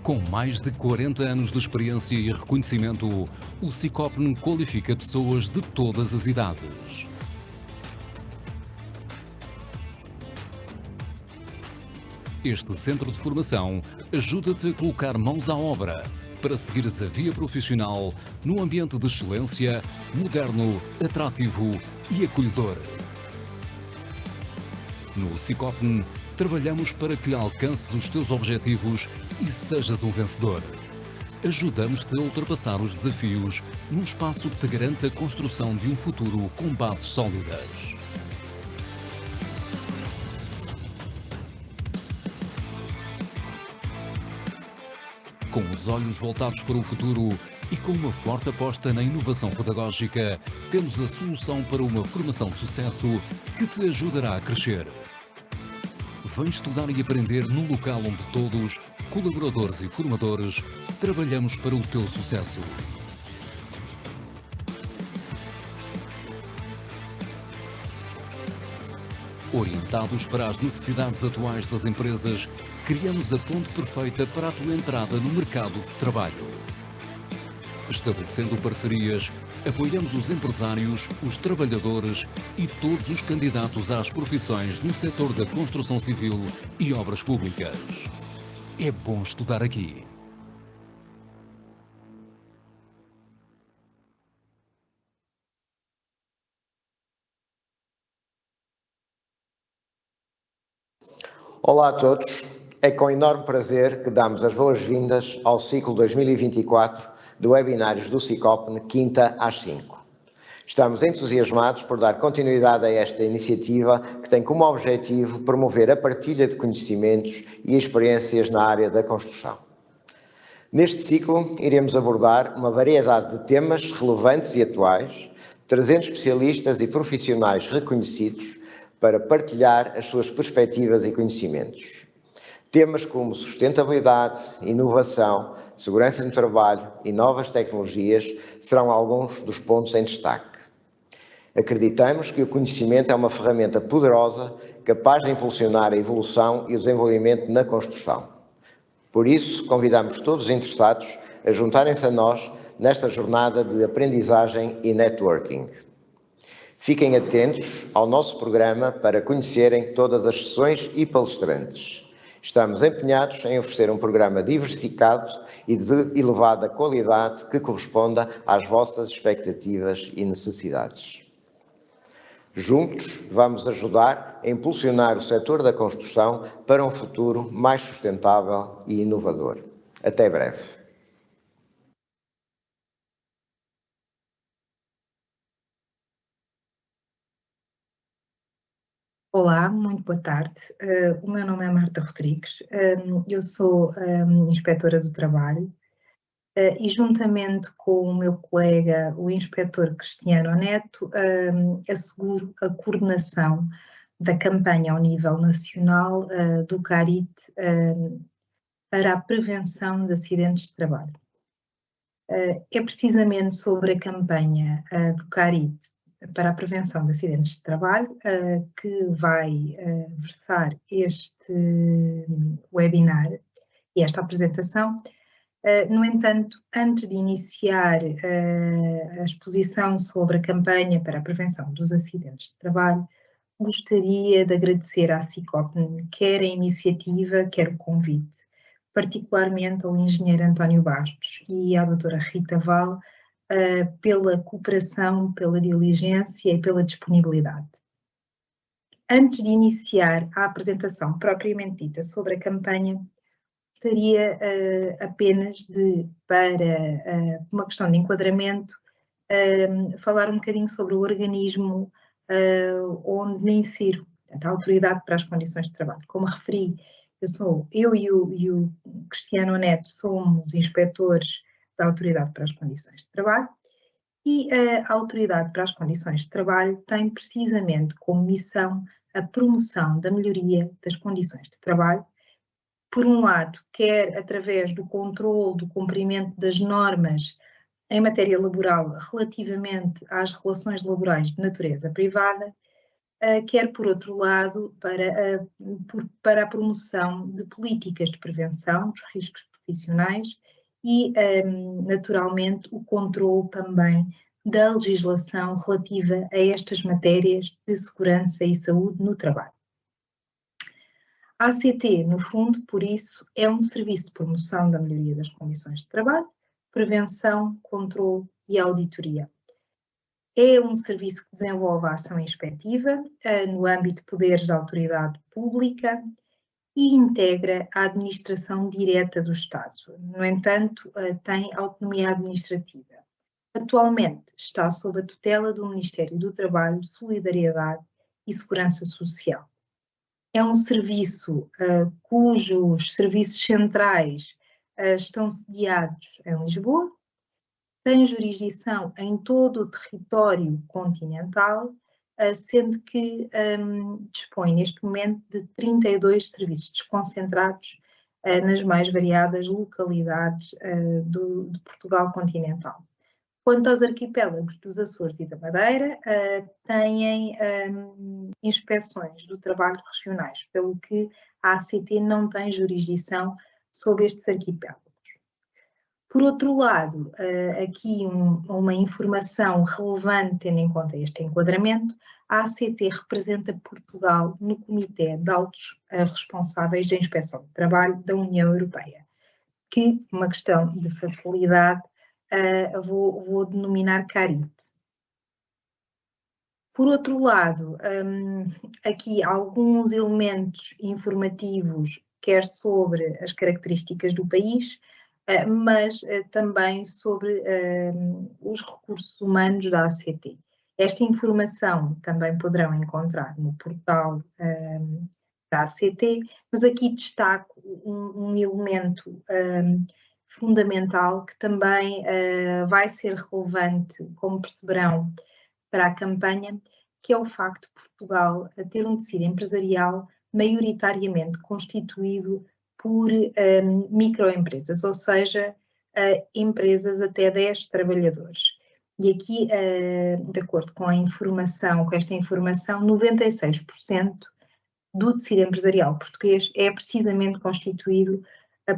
Com mais de 40 anos de experiência e reconhecimento, o Sicopn qualifica pessoas de todas as idades. Este centro de formação ajuda-te a colocar mãos à obra para seguires a via profissional num ambiente de excelência, moderno, atrativo e acolhedor. No Sicopn, trabalhamos para que alcances os teus objetivos e sejas um vencedor. Ajudamos-te a ultrapassar os desafios num espaço que te garante a construção de um futuro com bases sólidas. Com os olhos voltados para o futuro e com uma forte aposta na inovação pedagógica, temos a solução para uma formação de sucesso que te ajudará a crescer. Vem estudar e aprender num local onde todos, colaboradores e formadores, trabalhamos para o teu sucesso. Orientados para as necessidades atuais das empresas, criamos a ponte perfeita para a tua entrada no mercado de trabalho. Estabelecendo parcerias, apoiamos os empresários, os trabalhadores e todos os candidatos às profissões no setor da construção civil e obras públicas. É bom estudar aqui. Olá a todos, é com enorme prazer que damos as boas-vindas ao ciclo 2024 de webinários do Sicopn, quinta às 5. Estamos entusiasmados por dar continuidade a esta iniciativa que tem como objetivo promover a partilha de conhecimentos e experiências na área da construção. Neste ciclo, iremos abordar uma variedade de temas relevantes e atuais, trazendo especialistas e profissionais reconhecidos para partilhar as suas perspectivas e conhecimentos. Temas como sustentabilidade, inovação, segurança no trabalho e novas tecnologias serão alguns dos pontos em destaque. Acreditamos que o conhecimento é uma ferramenta poderosa capaz de impulsionar a evolução e o desenvolvimento na construção. Por isso, convidamos todos os interessados a juntarem-se a nós nesta jornada de aprendizagem e networking. Fiquem atentos ao nosso programa para conhecerem todas as sessões e palestrantes. Estamos empenhados em oferecer um programa diversificado e de elevada qualidade que corresponda às vossas expectativas e necessidades. Juntos, vamos ajudar a impulsionar o setor da construção para um futuro mais sustentável e inovador. Até breve. Olá, muito boa tarde. O meu nome é Marta Rodrigues, eu sou inspetora do trabalho e juntamente com o meu colega, o inspetor Cristiano Neto, asseguro a coordenação da campanha ao nível nacional do CARIT para a prevenção de acidentes de trabalho. É precisamente sobre a campanha do CARIT para a prevenção de acidentes de trabalho, que vai versar este webinar e esta apresentação. No entanto, antes de iniciar a exposição sobre a campanha para a prevenção dos acidentes de trabalho, gostaria de agradecer à Sicopn quer a iniciativa, quer o convite, particularmente ao engenheiro António Bastos e à doutora Rita Val, pela cooperação, pela diligência e pela disponibilidade. Antes de iniciar a apresentação propriamente dita sobre a campanha, gostaria apenas de, para uma questão de enquadramento, falar um bocadinho sobre o organismo onde me insiro, portanto, a Autoridade para as Condições de Trabalho. Como referi, eu e o Cristiano Neto somos inspetores da Autoridade para as Condições de Trabalho e a Autoridade para as Condições de Trabalho tem precisamente como missão a promoção da melhoria das condições de trabalho, por um lado, quer através do controle do cumprimento das normas em matéria laboral relativamente às relações laborais de natureza privada, quer, por outro lado, para a promoção de políticas de prevenção dos riscos profissionais e, naturalmente, o controle também da legislação relativa a estas matérias de segurança e saúde no trabalho. A ACT, no fundo, por isso, é um serviço de promoção da melhoria das condições de trabalho, prevenção, controle e auditoria. É um serviço que desenvolve a ação inspectiva no âmbito de poderes da autoridade pública e integra a administração direta do Estado. No entanto, tem autonomia administrativa. Atualmente está sob a tutela do Ministério do Trabalho, Solidariedade e Segurança Social. É um serviço cujos serviços centrais estão sediados em Lisboa, tem jurisdição em todo o território continental, sendo que dispõe neste momento de 32 serviços desconcentrados nas mais variadas localidades de Portugal continental. Quanto aos arquipélagos dos Açores e da Madeira, têm inspeções do trabalho regionais, pelo que a ACT não tem jurisdição sobre estes arquipélagos. Por outro lado, aqui uma informação relevante, tendo em conta este enquadramento, a ACT representa Portugal no Comitê de Altos Responsáveis da Inspeção de Trabalho da União Europeia, que, uma questão de facilidade, vou denominar CARIT. Por outro lado, aqui alguns elementos informativos, quer sobre as características do país, mas também sobre os recursos humanos da ACT. Esta informação também poderão encontrar no portal da ACT, mas aqui destaco um elemento fundamental que também vai ser relevante, como perceberão, para a campanha, que é o facto de Portugal ter um tecido empresarial maioritariamente constituído por microempresas, ou seja, empresas até 10 trabalhadores. E aqui, de acordo com esta informação, 96% do tecido empresarial português é precisamente constituído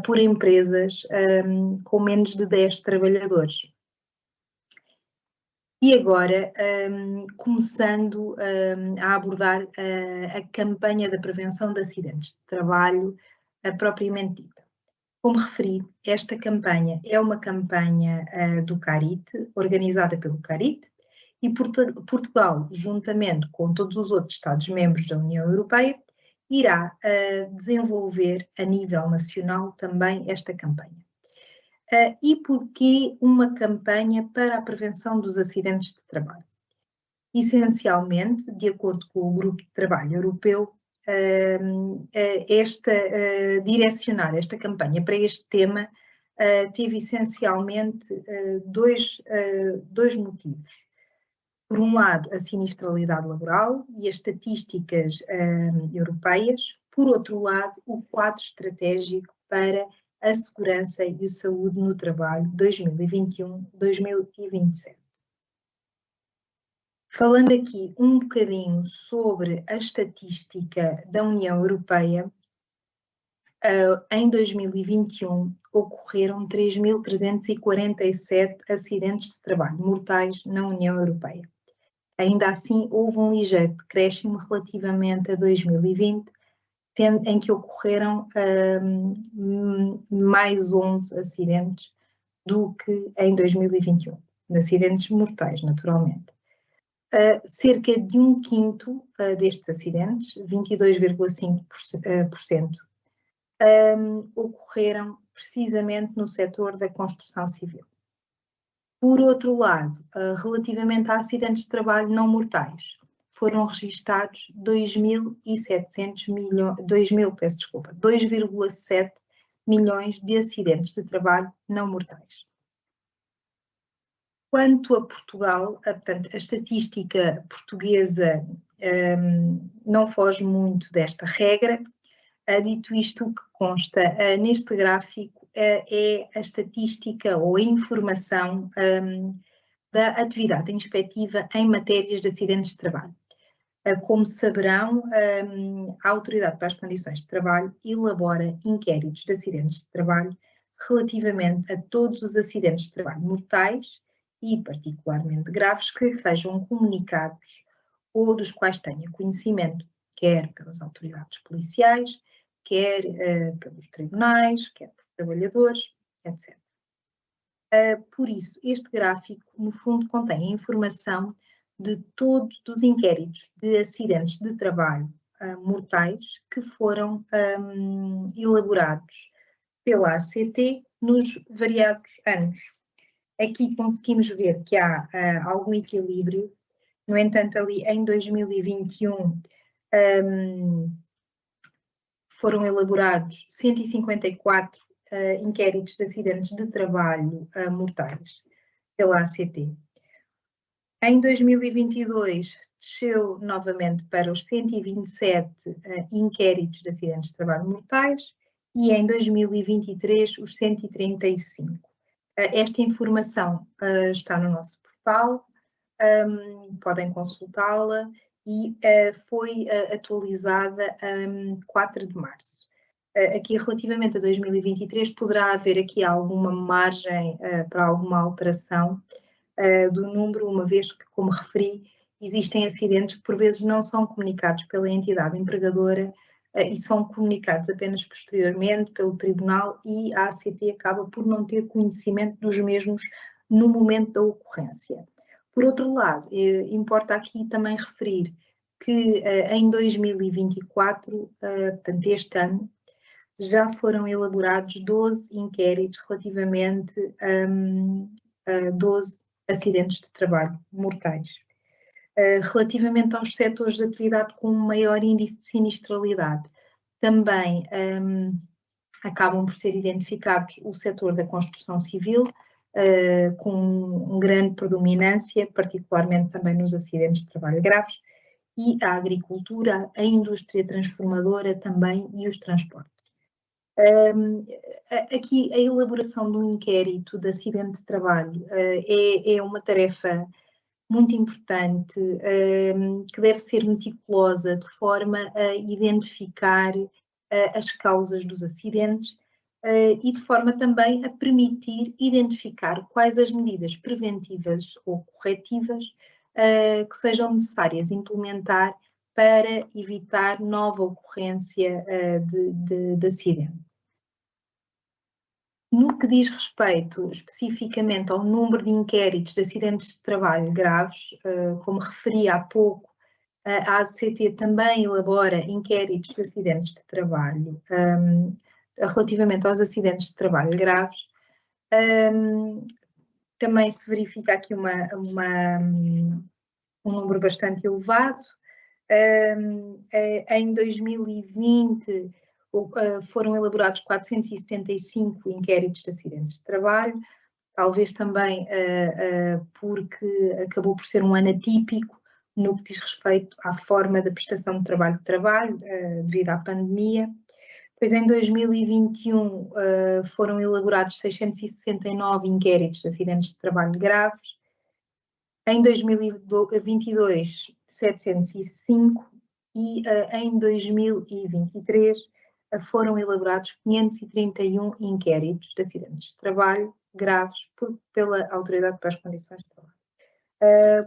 por empresas com menos de 10 trabalhadores. E agora, começando a abordar a campanha da prevenção de acidentes de trabalho propriamente dita. Como referi, esta campanha é uma campanha do CARIT, organizada pelo CARIT, e Portugal, juntamente com todos os outros Estados-membros da União Europeia, irá desenvolver a nível nacional também esta campanha. E porquê uma campanha para a prevenção dos acidentes de trabalho? Essencialmente, de acordo com o Grupo de Trabalho Europeu, direcionar esta campanha para este tema teve essencialmente dois motivos. Por um lado, a sinistralidade laboral e as estatísticas europeias. Por outro lado, o quadro estratégico para a segurança e a saúde no trabalho 2021-2027. Falando aqui um bocadinho sobre a estatística da União Europeia, em 2021 ocorreram 3.347 acidentes de trabalho mortais na União Europeia. Ainda assim, houve um ligeiro decréscimo relativamente a 2020, em que ocorreram mais 11 acidentes do que em 2021, acidentes mortais, naturalmente. Cerca de um quinto destes acidentes, 22,5%, ocorreram precisamente no setor da construção civil. Por outro lado, relativamente a acidentes de trabalho não mortais, foram registados 2,7 milhões de acidentes de trabalho não mortais. Quanto a Portugal, portanto, a estatística portuguesa não foge muito desta regra. Dito isto, o que consta neste gráfico é a estatística ou a informação da atividade inspectiva em matérias de acidentes de trabalho. Como saberão, a Autoridade para as Condições de Trabalho elabora inquéritos de acidentes de trabalho relativamente a todos os acidentes de trabalho mortais e particularmente graves que sejam comunicados ou dos quais tenha conhecimento, quer pelas autoridades policiais, quer pelos tribunais, quer por trabalhadores, etc. Por isso, este gráfico, no fundo, contém a informação de todos os inquéritos de acidentes de trabalho mortais que foram elaborados pela ACT nos variados anos. Aqui conseguimos ver que há algum equilíbrio, no entanto, ali em 2021 foram elaborados 154 inquéritos de acidentes de trabalho mortais pela ACT. Em 2022 desceu novamente para os 127 inquéritos de acidentes de trabalho mortais e em 2023 os 135. Esta informação está no nosso portal, podem consultá-la e foi atualizada 4 de março. Aqui relativamente a 2023 poderá haver aqui alguma margem para alguma alteração do número, uma vez que, como referi, existem acidentes que por vezes não são comunicados pela entidade empregadora e são comunicados apenas posteriormente pelo tribunal e a ACT acaba por não ter conhecimento dos mesmos no momento da ocorrência. Por outro lado, importa aqui também referir que em 2024, portanto este ano, já foram elaborados 12 inquéritos relativamente a 12 acidentes de trabalho mortais. Relativamente aos setores de atividade com maior índice de sinistralidade, também acabam por ser identificados o setor da construção civil, com grande predominância, particularmente também nos acidentes de trabalho graves, e a agricultura, a indústria transformadora também e os transportes. Aqui a elaboração de um inquérito de acidente de trabalho é uma tarefa muito importante, que deve ser meticulosa de forma a identificar as causas dos acidentes e de forma também a permitir identificar quais as medidas preventivas ou corretivas que sejam necessárias implementar para evitar nova ocorrência de acidente. No que diz respeito especificamente ao número de inquéritos de acidentes de trabalho graves, como referi há pouco, a ACT também elabora inquéritos de acidentes de trabalho relativamente aos acidentes de trabalho graves. Também se verifica aqui um número bastante elevado. Em 2020 foram elaborados 475 inquéritos de acidentes de trabalho, talvez também porque acabou por ser um ano atípico no que diz respeito à forma da prestação de trabalho devido à pandemia. Pois em 2021 foram elaborados 669 inquéritos de acidentes de trabalho graves, em 2022 705 e em 2023 foram elaborados 531 inquéritos de acidentes de trabalho graves pela Autoridade para as Condições de Trabalho.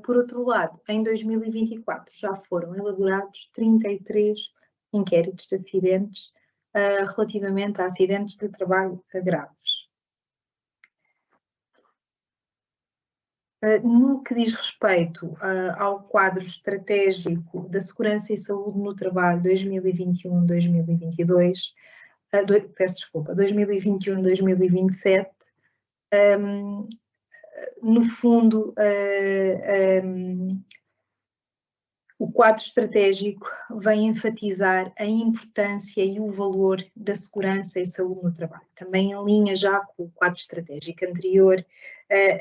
Por outro lado, em 2024 já foram elaborados 33 inquéritos de acidentes relativamente a acidentes de trabalho graves. No que diz respeito ao quadro estratégico da Segurança e Saúde no Trabalho 2021-2022, 2021-2027, no fundo, o quadro estratégico vem enfatizar a importância e o valor da segurança e saúde no trabalho. Também em linha já com o quadro estratégico anterior,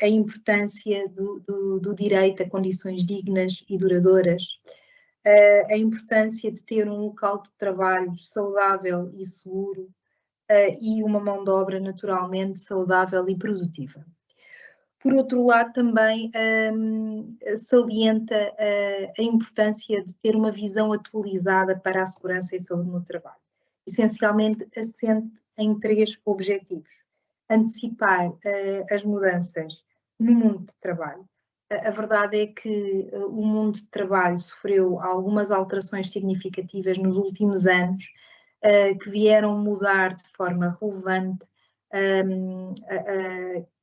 a importância do direito a condições dignas e duradouras, a importância de ter um local de trabalho saudável e seguro e uma mão de obra naturalmente saudável e produtiva. Por outro lado, também salienta a importância de ter uma visão atualizada para a segurança e saúde no trabalho, essencialmente assente em 3 objetivos. antecipar as mudanças no mundo de trabalho. A verdade é que o mundo de trabalho sofreu algumas alterações significativas nos últimos anos, que vieram mudar de forma relevante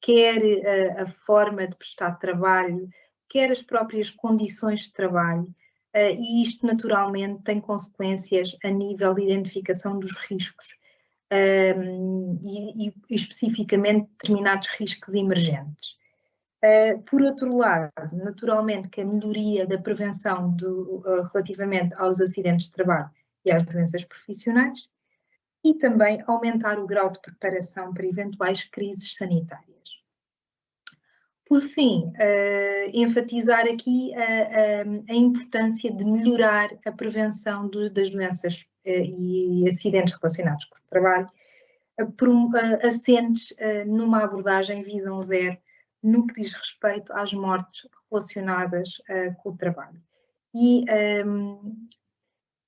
quer a forma de prestar trabalho, quer as próprias condições de trabalho, e isto naturalmente tem consequências a nível de identificação dos riscos e especificamente determinados riscos emergentes. Por outro lado, naturalmente que a melhoria da prevenção relativamente aos acidentes de trabalho e às doenças profissionais e também aumentar o grau de preparação para eventuais crises sanitárias. Por fim, enfatizar aqui a importância de melhorar a prevenção das doenças e acidentes relacionados com o trabalho, assentes numa abordagem visão zero no que diz respeito às mortes relacionadas com o trabalho. E,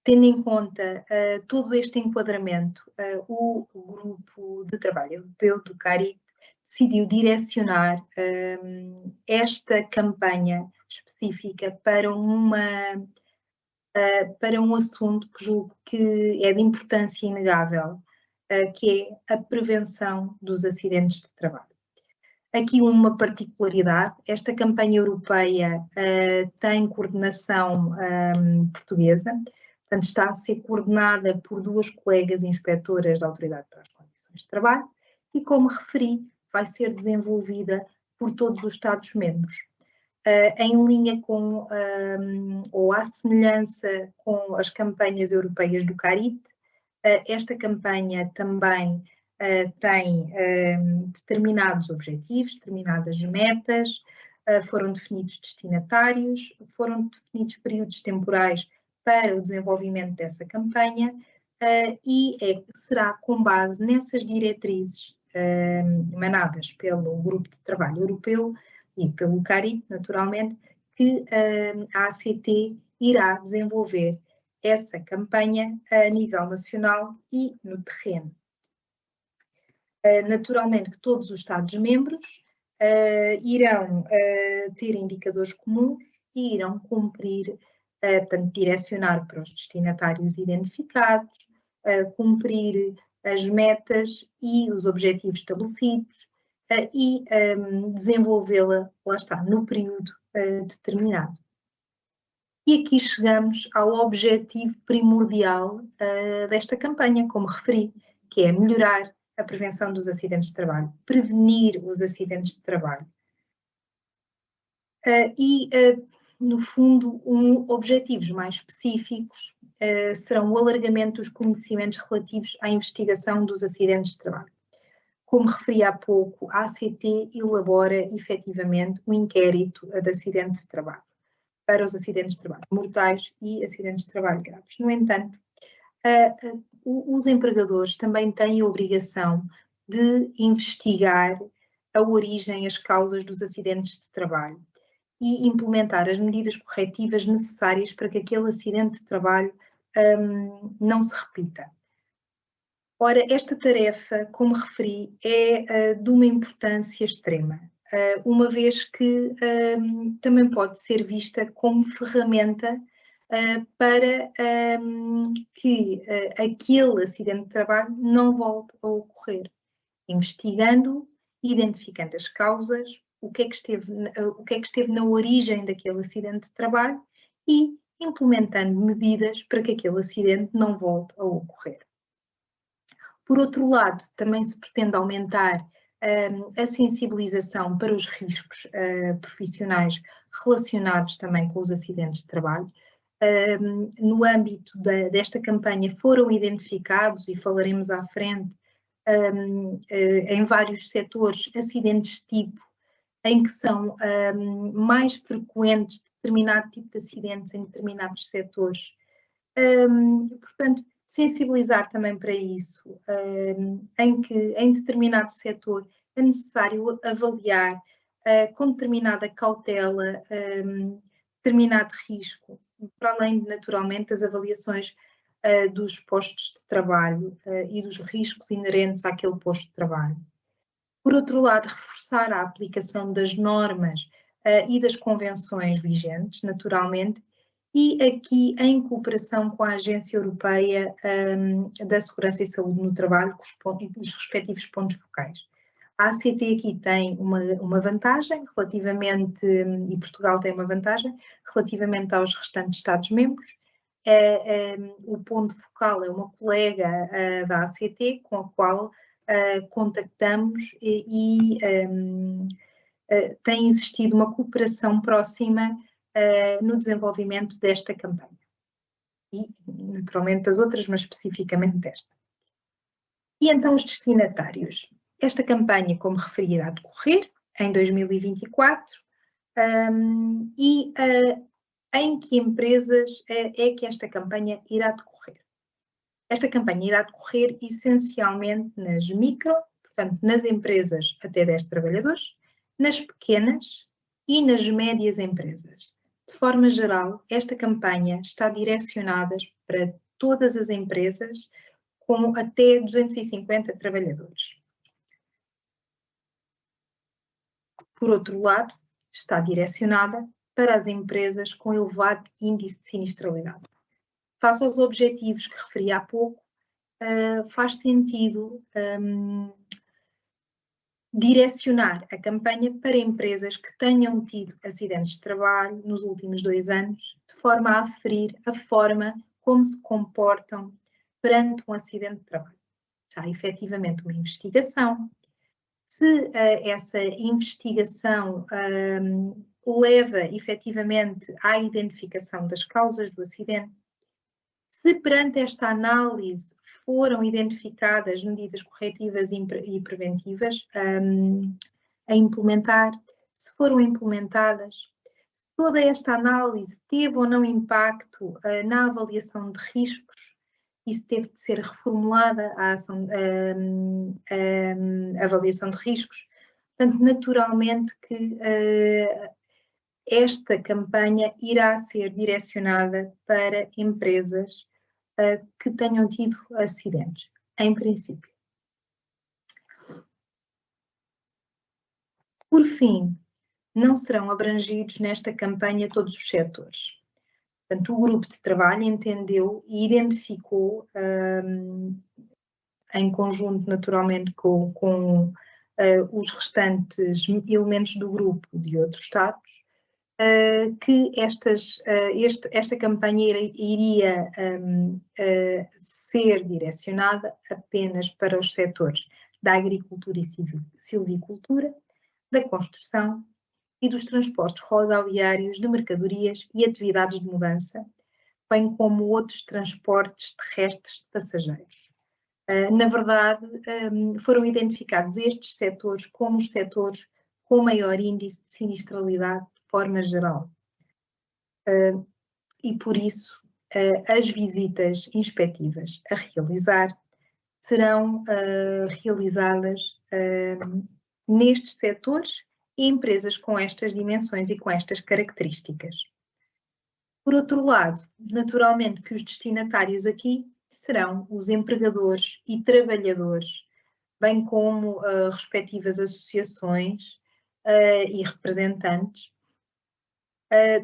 tendo em conta todo este enquadramento, o Grupo de Trabalho Europeu do CARIT decidiu direcionar esta campanha específica para um assunto que julgo que é de importância inegável, que é a prevenção dos acidentes de trabalho. Aqui uma particularidade, esta campanha europeia tem coordenação portuguesa, portanto está a ser coordenada por 2 colegas inspetoras da Autoridade para as Condições de Trabalho e, como referi, vai ser desenvolvida por todos os Estados-membros. Em linha com, ou à semelhança com as campanhas europeias do CARIT, esta campanha também tem determinados objetivos, determinadas metas, foram definidos destinatários, foram definidos períodos temporais para o desenvolvimento dessa campanha e será com base nessas diretrizes emanadas pelo Grupo de Trabalho Europeu e pelo CARIT, naturalmente, que a ACT irá desenvolver essa campanha a nível nacional e no terreno. Naturalmente que todos os Estados-membros irão ter indicadores comuns e irão cumprir, portanto, direcionar para os destinatários identificados, cumprir as metas e os objetivos estabelecidos e desenvolvê-la, lá está, no período determinado. E aqui chegamos ao objetivo primordial desta campanha, como referi, que é melhorar a prevenção dos acidentes de trabalho, prevenir os acidentes de trabalho. No fundo, objetivos mais específicos serão o alargamento dos conhecimentos relativos à investigação dos acidentes de trabalho. Como referi há pouco, a ACT elabora efetivamente um inquérito de acidente de trabalho, para os acidentes de trabalho mortais e acidentes de trabalho graves. No entanto, os empregadores também têm a obrigação de investigar a origem, as causas dos acidentes de trabalho e implementar as medidas corretivas necessárias para que aquele acidente de trabalho não se repita. Ora, esta tarefa, como referi, é de uma importância extrema, uma vez que também pode ser vista como ferramenta para que aquele acidente de trabalho não volte a ocorrer, investigando, identificando as causas, o que é que esteve na origem daquele acidente de trabalho e implementando medidas para que aquele acidente não volte a ocorrer. Por outro lado, também se pretende aumentar a sensibilização para os riscos profissionais relacionados também com os acidentes de trabalho. No âmbito desta campanha foram identificados, e falaremos à frente, em vários setores, acidentes de tipo em que são mais frequentes determinado tipo de acidentes em determinados setores. Portanto, sensibilizar também para isso, em que em determinado setor é necessário avaliar com determinada cautela determinado risco, para além de, naturalmente, as avaliações dos postos de trabalho e dos riscos inerentes àquele posto de trabalho. Por outro lado, reforçar a aplicação das normas e das convenções vigentes, naturalmente, e aqui em cooperação com a Agência Europeia da Segurança e Saúde no Trabalho, com os respectivos pontos focais. A ACT aqui tem uma vantagem relativamente, e Portugal tem uma vantagem, relativamente aos restantes Estados-membros. O ponto focal é uma colega da ACT com a qual contactamos e tem existido uma cooperação próxima no desenvolvimento desta campanha. E, naturalmente, das outras, mas especificamente desta. E então os destinatários. Esta campanha, como referi, irá decorrer em 2024 em que empresas é que esta campanha irá decorrer? Esta campanha irá decorrer essencialmente nas micro, portanto, nas empresas até 10 trabalhadores, nas pequenas e nas médias empresas. De forma geral, esta campanha está direcionada para todas as empresas com até 250 trabalhadores. Por outro lado, está direcionada para as empresas com elevado índice de sinistralidade. Face aos objetivos que referi há pouco, faz sentido direcionar a campanha para empresas que tenham tido acidentes de trabalho nos últimos 2 anos, de forma a aferir a forma como se comportam perante um acidente de trabalho. Se há efetivamente uma investigação, se essa investigação leva efetivamente à identificação das causas do acidente, se perante esta análise foram identificadas medidas corretivas e preventivas a implementar, se foram implementadas, se toda esta análise teve ou não impacto na avaliação de riscos, isso teve de ser reformulada a avaliação de riscos. Portanto, naturalmente que esta campanha irá ser direcionada para empresas que tenham tido acidentes, em princípio. Por fim, não serão abrangidos nesta campanha todos os setores. Portanto, o grupo de trabalho entendeu e identificou, em conjunto, naturalmente, com os restantes elementos do grupo de outros Estados, que esta campanha iria ser direcionada apenas para os setores da agricultura e silvicultura, da construção e dos transportes rodoviários de mercadorias e atividades de mudança, bem como outros transportes terrestres de passageiros. Na verdade, foram identificados estes setores como os setores com maior índice de sinistralidade de forma geral. E por isso, as visitas inspectivas a realizar serão realizadas nestes setores e empresas com estas dimensões e com estas características. Por outro lado, naturalmente que os destinatários aqui serão os empregadores e trabalhadores, bem como respectivas associações e representantes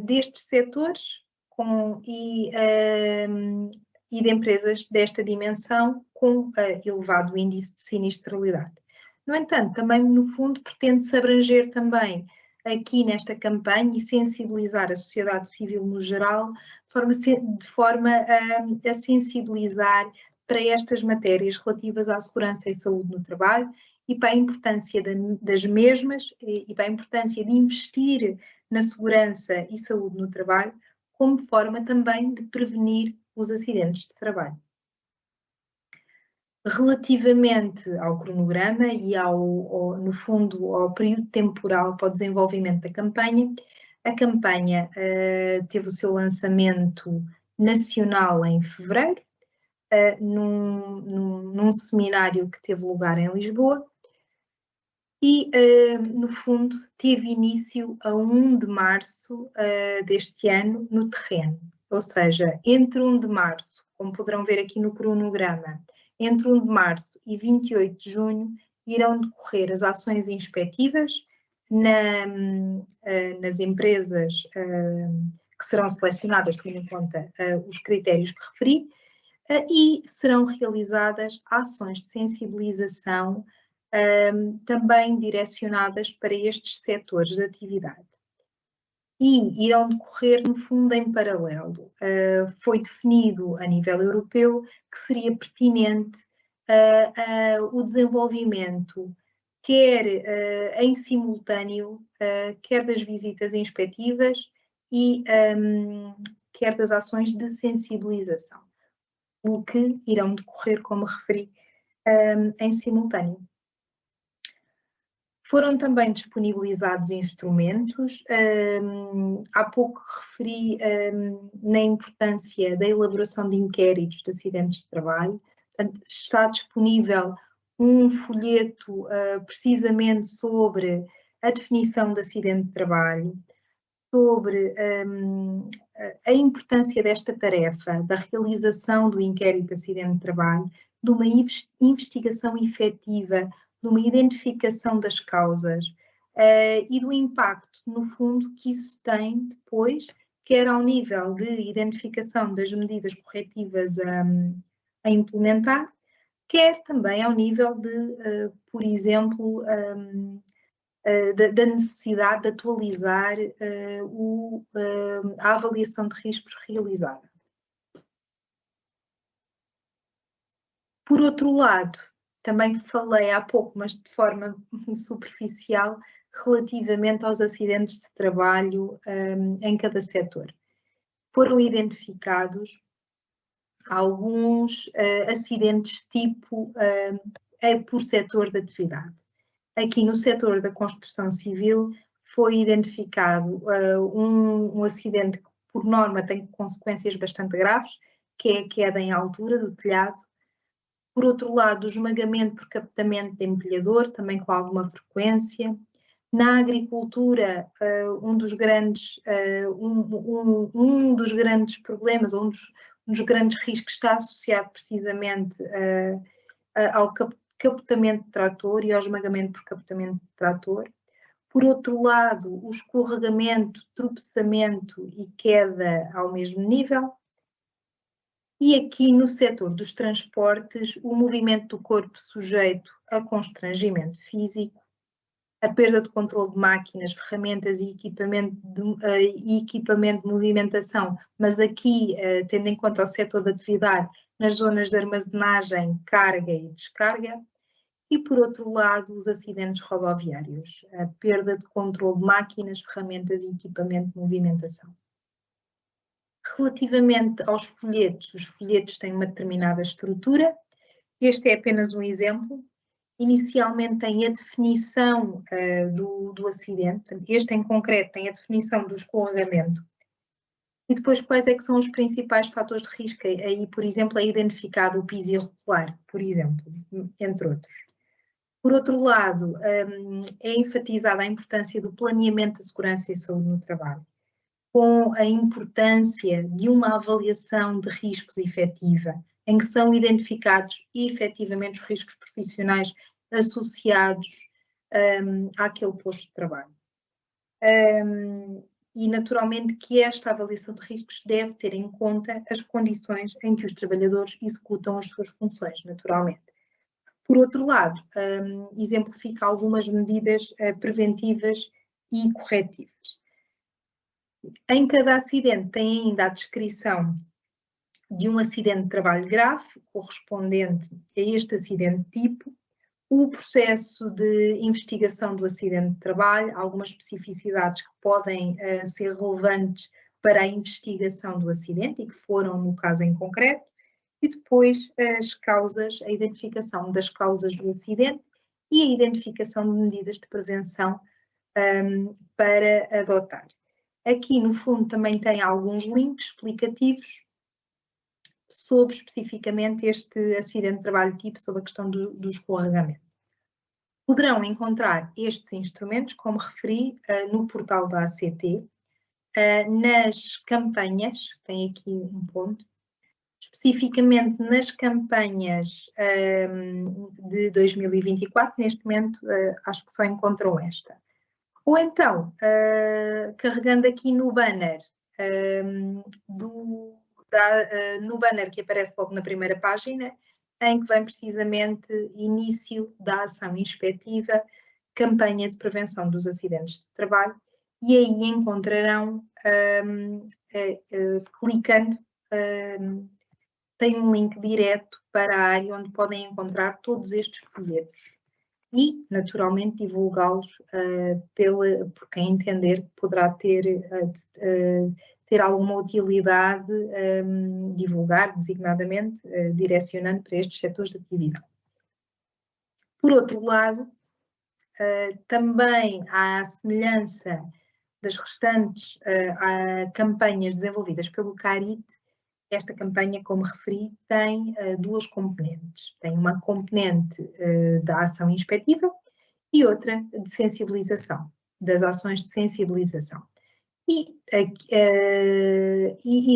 destes setores e de empresas desta dimensão com elevado índice de sinistralidade. No entanto, também no fundo pretende-se abranger também aqui nesta campanha e sensibilizar a sociedade civil no geral, de forma a sensibilizar para estas matérias relativas à segurança e saúde no trabalho e para a importância das mesmas e para a importância de investir na segurança e saúde no trabalho, como forma também de prevenir os acidentes de trabalho. Relativamente ao cronograma e no fundo, ao período temporal para o desenvolvimento da campanha, a campanha teve o seu lançamento nacional em fevereiro, num seminário que teve lugar em Lisboa e, no fundo, teve início a 1 de março deste ano no terreno. Ou seja, entre 1 de março, como poderão ver aqui no cronograma, entre 1 de março e 28 de junho, irão decorrer as ações inspectivas nas empresas que serão selecionadas tendo em conta os critérios que referi, e serão realizadas ações de sensibilização também direcionadas para estes setores de atividade. E irão decorrer, no fundo, em paralelo. Foi definido a nível europeu que seria pertinente o desenvolvimento, quer em simultâneo, quer das visitas inspectivas e quer das ações de sensibilização, o que irão decorrer, como referi, em simultâneo. Foram também disponibilizados instrumentos. Há pouco referi na importância da elaboração de inquéritos de acidentes de trabalho. Portanto, está disponível um folheto precisamente sobre a definição de acidente de trabalho, sobre a importância desta tarefa, da realização do inquérito de acidente de trabalho, de uma investigação efetiva, de uma identificação das causas e do impacto, no fundo, que isso tem depois, quer ao nível de identificação das medidas corretivas a implementar, quer também ao nível de, por exemplo, da necessidade de atualizar a avaliação de riscos realizada. Por outro lado, também falei há pouco, mas de forma superficial, relativamente aos acidentes de trabalho em cada setor. Foram identificados alguns acidentes tipo por setor de atividade. Aqui no setor da construção civil foi identificado um acidente que, por norma, tem consequências bastante graves, que é a queda em altura do telhado. Por outro lado, o esmagamento por captamento de empilhador, também com alguma frequência. Na agricultura, um dos grandes problemas, um dos grandes riscos está associado precisamente ao capotamento de trator e ao esmagamento por capotamento de trator. Por outro lado, o escorregamento, tropeçamento e queda ao mesmo nível. E aqui no setor dos transportes, o movimento do corpo sujeito a constrangimento físico, a perda de controle de máquinas, ferramentas e equipamento de movimentação, mas aqui, tendo em conta o setor da atividade, nas zonas de armazenagem, carga e descarga. E, por outro lado, os acidentes rodoviários, a perda de controle de máquinas, ferramentas e equipamento de movimentação. Relativamente aos folhetos, os folhetos têm uma determinada estrutura. Este é apenas um exemplo. Inicialmente tem a definição do acidente. Este em concreto tem a definição do escorregamento. E depois quais é que são os principais fatores de risco? Aí, por exemplo, é identificado o piso irregular, por exemplo, entre outros. Por outro lado, é enfatizada a importância do planeamento da segurança e saúde no trabalho, com a importância de uma avaliação de riscos efetiva, em que são identificados efetivamente os riscos profissionais associados àquele posto de trabalho. E naturalmente que esta avaliação de riscos deve ter em conta as condições em que os trabalhadores executam as suas funções, naturalmente. Por outro lado, exemplifica algumas medidas preventivas e corretivas. Em cada acidente tem ainda a descrição de um acidente de trabalho grave, correspondente a este acidente tipo, o processo de investigação do acidente de trabalho, algumas especificidades que podem ser relevantes para a investigação do acidente e que foram no caso em concreto, e depois as causas, a identificação das causas do acidente e a identificação de medidas de prevenção para adotar. Aqui, no fundo, também tem alguns links explicativos sobre especificamente este acidente de trabalho tipo, sobre a questão do escorregamento. Poderão encontrar estes instrumentos, como referi, no portal da ACT, nas campanhas, tem aqui um ponto, especificamente nas campanhas de 2024, neste momento acho que só encontram esta. Ou então, carregando aqui no banner, no banner que aparece logo na primeira página, em que vem precisamente início da ação inspectiva, campanha de prevenção dos acidentes de trabalho, e aí encontrarão, clicando, tem um link direto para a área onde podem encontrar todos estes folhetos e, naturalmente, divulgá-los por quem entender que poderá ter alguma utilidade, divulgar designadamente, direcionando para estes setores de atividade. Por outro lado, também à semelhança das restantes campanhas desenvolvidas pelo CARIT, esta campanha, como referi, tem duas componentes. Tem uma componente da ação inspectiva e outra de sensibilização, das ações de sensibilização. E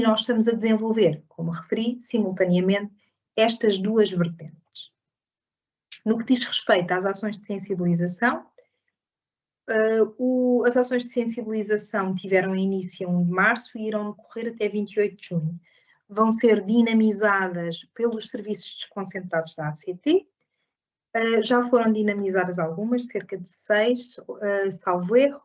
nós estamos a desenvolver, como referi, simultaneamente, estas duas vertentes. No que diz respeito às ações de sensibilização, as ações de sensibilização tiveram início a 1 de março e irão decorrer até 28 de junho. Vão ser dinamizadas pelos serviços desconcentrados da ACT. Já foram dinamizadas algumas, cerca de 6, salvo erro.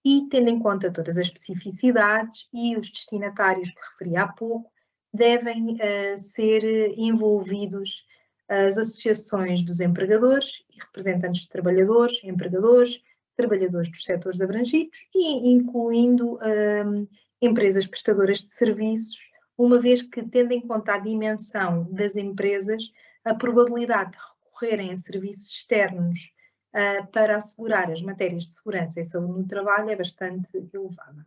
E, tendo em conta todas as especificidades e os destinatários que referi há pouco, devem ser envolvidos as associações dos empregadores e representantes de trabalhadores, empregadores, trabalhadores dos setores abrangidos e incluindo empresas prestadoras de serviços, uma vez que, tendo em conta a dimensão das empresas, a probabilidade de recorrerem a serviços externos para assegurar as matérias de segurança e saúde no trabalho é bastante elevada.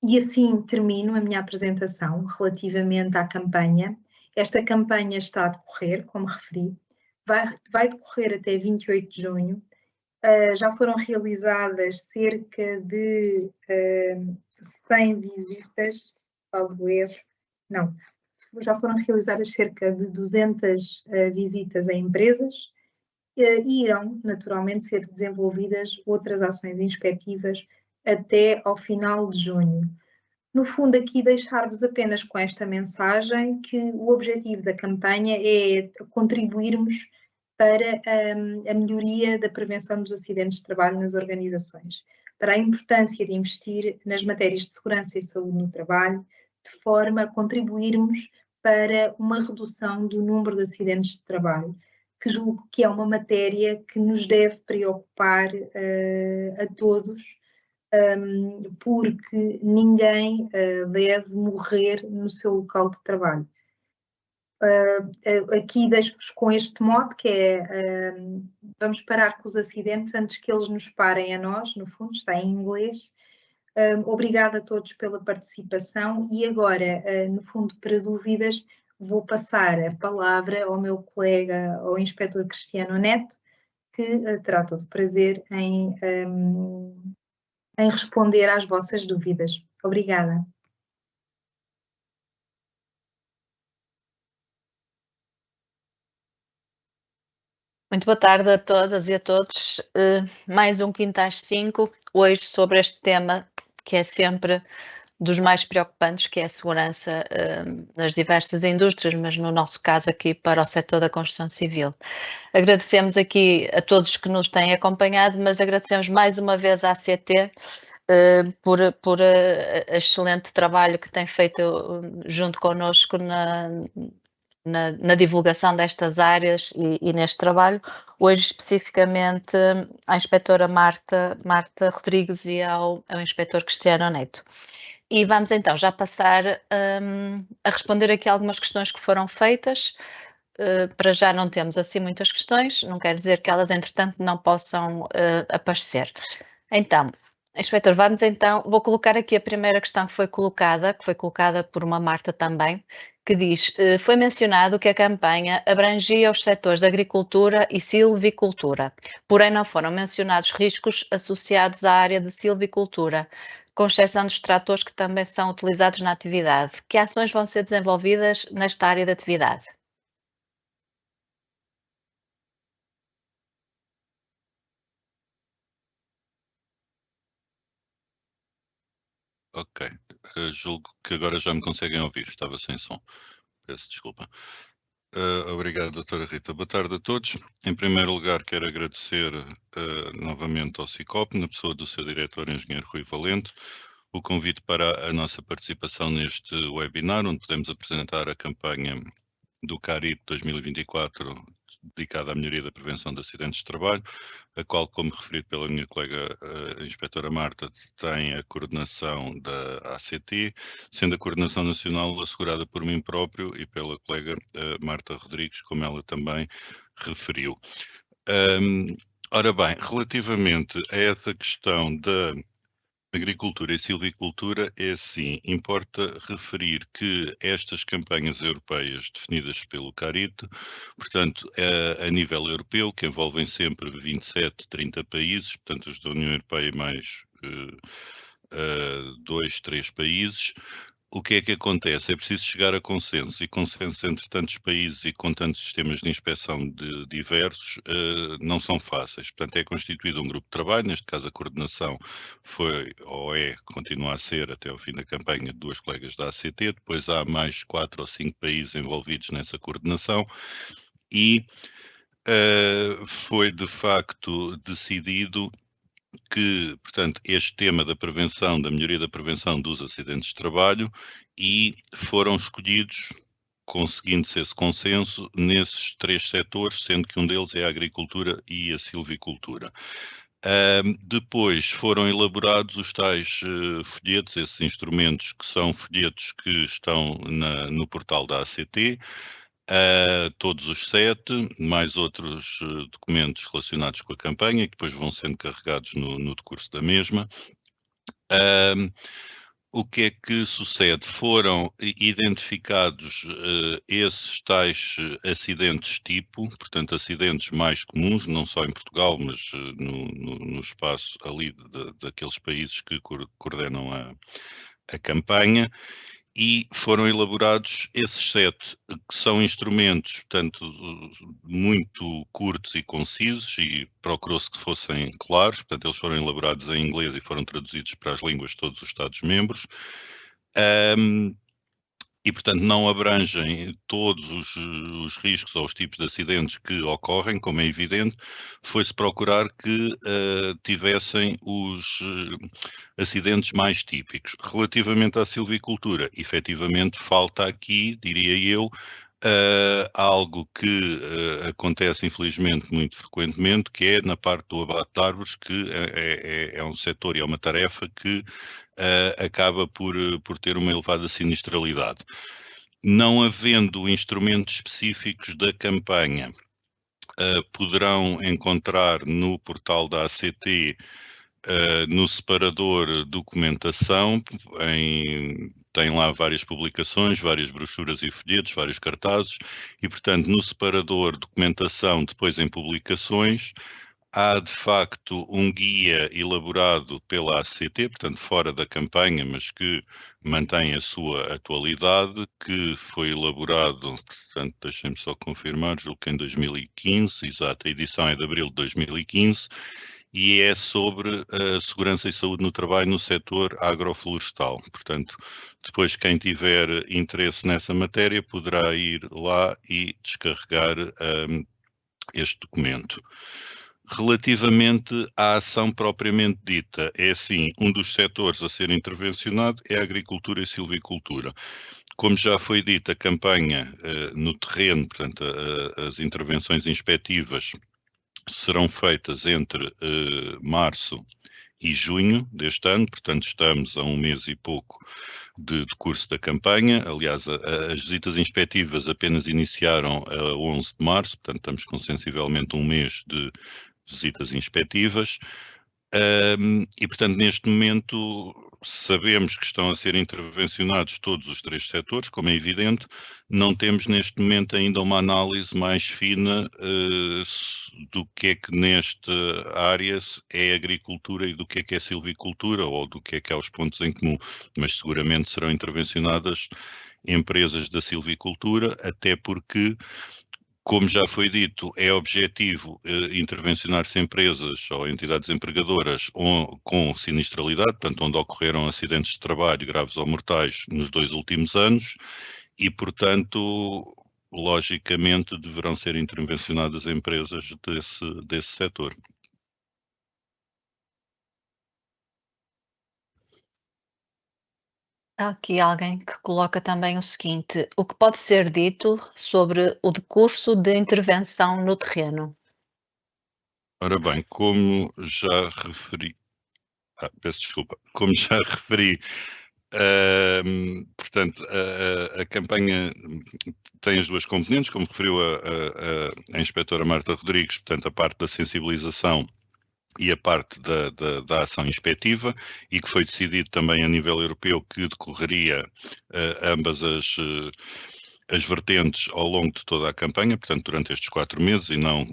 E assim termino a minha apresentação relativamente à campanha. Esta campanha está a decorrer, como referi, vai decorrer até 28 de junho. Já foram realizadas cerca de 100 visitas, salvo erro, não, já foram realizadas cerca de 200 visitas a empresas e irão, naturalmente, ser desenvolvidas outras ações inspectivas até ao final de junho. No fundo, aqui deixar-vos apenas com esta mensagem que o objetivo da campanha é contribuirmos para a melhoria da prevenção dos acidentes de trabalho nas organizações, para a importância de investir nas matérias de segurança e saúde no trabalho, de forma a contribuirmos para uma redução do número de acidentes de trabalho, que julgo que é uma matéria que nos deve preocupar a todos, porque ninguém deve morrer no seu local de trabalho. Aqui deixo-vos com este mote, que é vamos parar com os acidentes antes que eles nos parem a nós, no fundo, está em inglês. Obrigada a todos pela participação e agora, no fundo, para dúvidas, vou passar a palavra ao meu colega, ao inspetor Cristiano Neto, que terá todo o prazer em responder às vossas dúvidas. Obrigada. Muito boa tarde a todas e a todos. Mais um Quinta às 5, hoje sobre este tema que é sempre dos mais preocupantes, que é a segurança nas diversas indústrias, mas no nosso caso aqui para o setor da construção civil. Agradecemos aqui a todos que nos têm acompanhado, mas agradecemos mais uma vez à ACT por excelente trabalho que tem feito junto connosco na divulgação destas áreas e neste trabalho, hoje especificamente à inspetora Marta Rodrigues e ao inspetor Cristiano Neto. E vamos então já passar a responder aqui algumas questões que foram feitas. Para já não temos assim muitas questões, não quer dizer que elas entretanto não possam aparecer. Então, inspetor, vamos então, vou colocar aqui a primeira questão que foi colocada por uma Marta também, que diz, foi mencionado que a campanha abrangia os setores de agricultura e silvicultura, porém não foram mencionados riscos associados à área de silvicultura. com exceção dos tratores que também são utilizados na atividade. Que ações vão ser desenvolvidas nesta área de atividade? Ok, julgo que agora já me conseguem ouvir, estava sem som, peço desculpa. Obrigado, doutora Rita. Boa tarde a todos. Em primeiro lugar, quero agradecer novamente ao SICOP, na pessoa do seu diretor, engenheiro Rui Valente, o convite para a nossa participação neste webinar, onde podemos apresentar a campanha do CARIT 2024, dedicada à melhoria da prevenção de acidentes de trabalho, a qual, como referido pela minha colega a inspetora Marta, tem a coordenação da ACT, sendo a coordenação nacional assegurada por mim próprio e pela colega Marta Rodrigues, como ela também referiu. Ora bem, relativamente a essa questão da agricultura e silvicultura, é assim, importa referir que estas campanhas europeias definidas pelo CARIT, portanto, a nível europeu, que envolvem sempre 27, 30 países, portanto, os da União Europeia mais 2, 3 países, o que é que acontece? É preciso chegar a consenso, e consenso entre tantos países e com tantos sistemas de inspeção diversos não são fáceis. Portanto, é constituído um grupo de trabalho, neste caso a coordenação foi, ou continua a ser, até ao fim da campanha, de 2 colegas da ACT, depois há mais 4 ou 5 países envolvidos nessa coordenação, e foi de facto decidido que, portanto, este tema da prevenção, da melhoria da prevenção dos acidentes de trabalho, e foram escolhidos, conseguindo-se esse consenso, nesses 3 setores, sendo que um deles é a agricultura e a silvicultura. Depois foram elaborados os tais folhetos, esses instrumentos que são folhetos que estão no portal da ACT, todos os 7, mais outros documentos relacionados com a campanha, que depois vão sendo carregados no decurso da mesma. O que é que sucede? Foram identificados esses tais acidentes tipo, portanto, acidentes mais comuns, não só em Portugal, mas no espaço ali daqueles países que coordenam a campanha, e foram elaborados esses 7, que são instrumentos, portanto, muito curtos e concisos, e procurou-se que fossem claros, portanto, eles foram elaborados em inglês e foram traduzidos para as línguas de todos os Estados-membros. E, portanto, não abrangem todos os riscos ou os tipos de acidentes que ocorrem, como é evidente. Foi-se procurar que tivessem os acidentes mais típicos. Relativamente à silvicultura, efetivamente falta aqui, diria eu, algo que acontece infelizmente muito frequentemente, que é na parte do abate de árvores, que é um setor e é uma tarefa que acaba por ter uma elevada sinistralidade. Não havendo instrumentos específicos da campanha, poderão encontrar no portal da ACT, no separador documentação, tem lá várias publicações, várias brochuras e folhetos, vários cartazes, e portanto no separador documentação, depois em publicações, há de facto um guia elaborado pela ACT, portanto fora da campanha, mas que mantém a sua atualidade, que foi elaborado, portanto deixem-me só confirmar, julgo que em 2015, exato, a edição é de abril de 2015, e é sobre a segurança e saúde no trabalho no setor agroflorestal. Portanto, depois quem tiver interesse nessa matéria poderá ir lá e descarregar este documento. Relativamente à ação propriamente dita, é assim, um dos setores a ser intervencionado é a agricultura e silvicultura. Como já foi dito, a campanha no terreno, portanto, as intervenções inspetivas serão feitas entre março e junho deste ano, portanto estamos a 1 mês e pouco de curso da campanha. Aliás, as visitas inspectivas apenas iniciaram a 11 de março, portanto estamos com sensivelmente 1 mês de visitas inspectivas, e portanto neste momento sabemos que estão a ser intervencionados todos os 3 setores, como é evidente, não temos neste momento ainda uma análise mais fina do que é que nesta área é agricultura e do que é silvicultura, ou do que é os pontos em comum, mas seguramente serão intervencionadas empresas da silvicultura, até porque, como já foi dito, é objetivo intervencionar-se empresas ou entidades empregadoras com sinistralidade, portanto, onde ocorreram acidentes de trabalho graves ou mortais nos 2 últimos anos e, portanto, logicamente, deverão ser intervencionadas empresas desse setor. Há aqui alguém que coloca também o seguinte: o que pode ser dito sobre o decurso de intervenção no terreno? Ora bem, como já referi, peço desculpa, como já referi, portanto, a campanha tem as 2 componentes, como referiu a inspetora Marta Rodrigues, portanto, a parte da sensibilização e a parte da ação inspectiva, e que foi decidido também a nível europeu que decorreria ambas as vertentes ao longo de toda a campanha, portanto, durante estes 4 meses, e não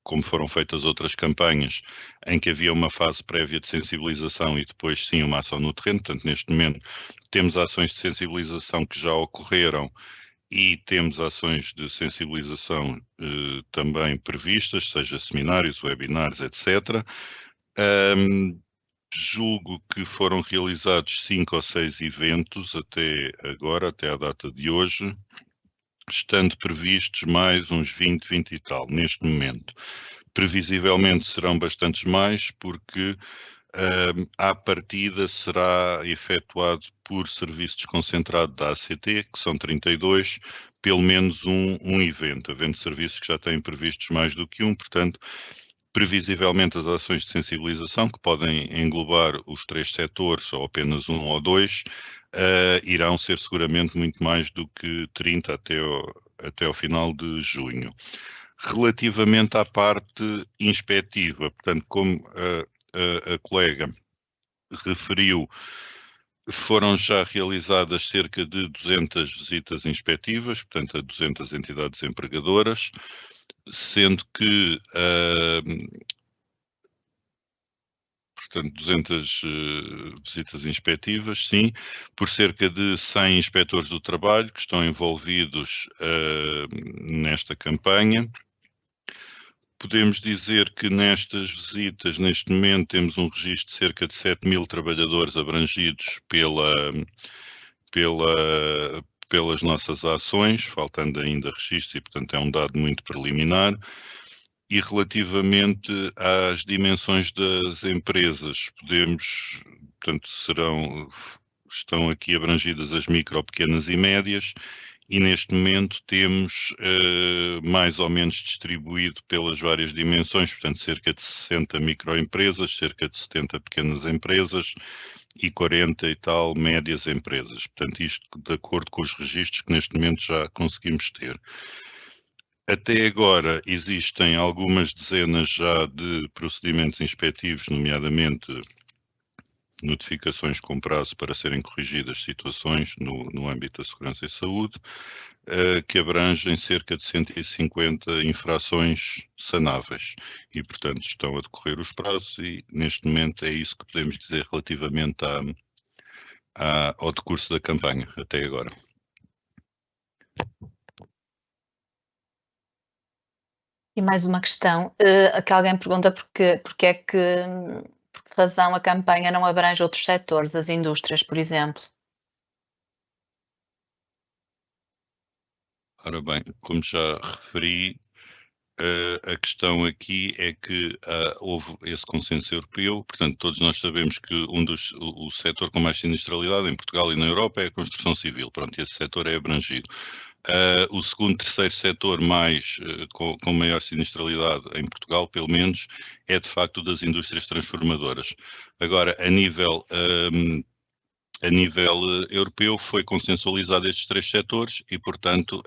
como foram feitas outras campanhas, em que havia uma fase prévia de sensibilização e depois sim uma ação no terreno. Portanto, neste momento temos ações de sensibilização que já ocorreram e temos ações de sensibilização também previstas, seja seminários, webinars, etc. Julgo que foram realizados 5 ou 6 eventos até agora, até à data de hoje, estando previstos mais uns 20 e tal, neste momento. Previsivelmente serão bastantes mais, porque à partida será efetuado por serviço desconcentrado da ACT, que são 32, pelo menos um evento, havendo serviços que já têm previstos mais do que um, portanto, previsivelmente as ações de sensibilização, que podem englobar os 3 setores ou apenas um ou 2, irão ser seguramente muito mais do que 30 até ao final de junho. Relativamente à parte inspectiva, portanto, como a colega referiu, foram já realizadas cerca de 200 visitas inspectivas, portanto, a 200 entidades empregadoras, sendo que, portanto, 200 visitas inspectivas, sim, por cerca de 100 inspectores do trabalho que estão envolvidos nesta campanha. Podemos dizer que nestas visitas, neste momento, temos um registro de cerca de 7.000 trabalhadores abrangidos pelas nossas ações, faltando ainda registros e, portanto, é um dado muito preliminar. E relativamente às dimensões das empresas, portanto, estão aqui abrangidas as micro, pequenas e médias, e neste momento temos mais ou menos distribuído pelas várias dimensões, portanto, cerca de 60 microempresas, cerca de 70 pequenas empresas e 40 e tal médias empresas. Portanto, isto de acordo com os registros que neste momento já conseguimos ter. Até agora existem algumas dezenas já de procedimentos inspectivos, nomeadamente notificações com prazo para serem corrigidas situações no âmbito da segurança e saúde, que abrangem cerca de 150 infrações sanáveis e, portanto, estão a decorrer os prazos e, neste momento, é isso que podemos dizer relativamente ao decurso da campanha até agora. E mais uma questão, que alguém pergunta por que razão a campanha não abrange outros setores, as indústrias, por exemplo? Ora bem, como já referi, a questão aqui é que houve esse consenso europeu, portanto, todos nós sabemos que o setor com mais sinistralidade em Portugal e na Europa é a construção civil, pronto, esse setor é abrangido. O segundo, terceiro setor com maior sinistralidade em Portugal, pelo menos, é de facto o das indústrias transformadoras. Agora, a nível europeu foi consensualizado estes 3 setores e, portanto,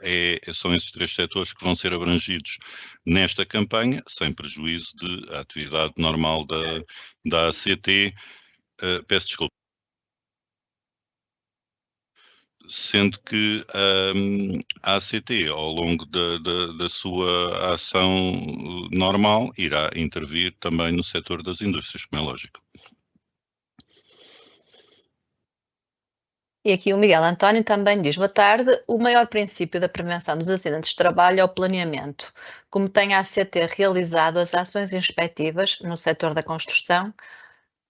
são esses 3 setores que vão ser abrangidos nesta campanha, sem prejuízo da atividade normal da ACT. Peço desculpa. sendo que a ACT, ao longo da sua ação normal, irá intervir também no setor das indústrias, como é lógico. E aqui o Miguel António também diz, boa tarde, o maior princípio da prevenção dos acidentes de trabalho é o planeamento. Como tem a ACT realizado as ações inspectivas no setor da construção,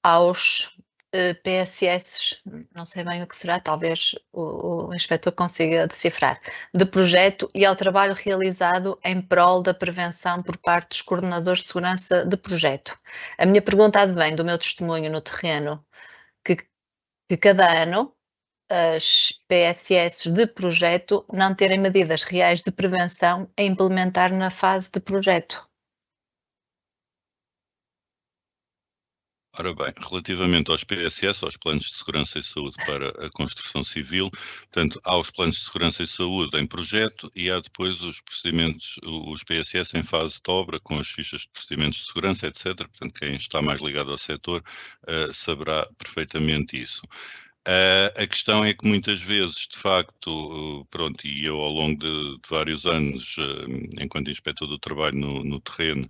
aos PSS, não sei bem o que será, talvez o inspetor consiga decifrar, de projeto e ao trabalho realizado em prol da prevenção por parte dos coordenadores de segurança de projeto. A minha pergunta advém do meu testemunho no terreno, que cada ano as PSS de projeto não terem medidas reais de prevenção a implementar na fase de projeto. Ora bem, relativamente aos PSS, aos Planos de Segurança e Saúde para a Construção Civil, portanto, há os Planos de Segurança e Saúde em projeto e há depois os procedimentos, os PSS em fase de obra, com as fichas de procedimentos de segurança, etc. Portanto, quem está mais ligado ao setor saberá perfeitamente isso. A questão é que muitas vezes, de facto, pronto, e eu ao longo de vários anos, enquanto inspetor do trabalho no terreno,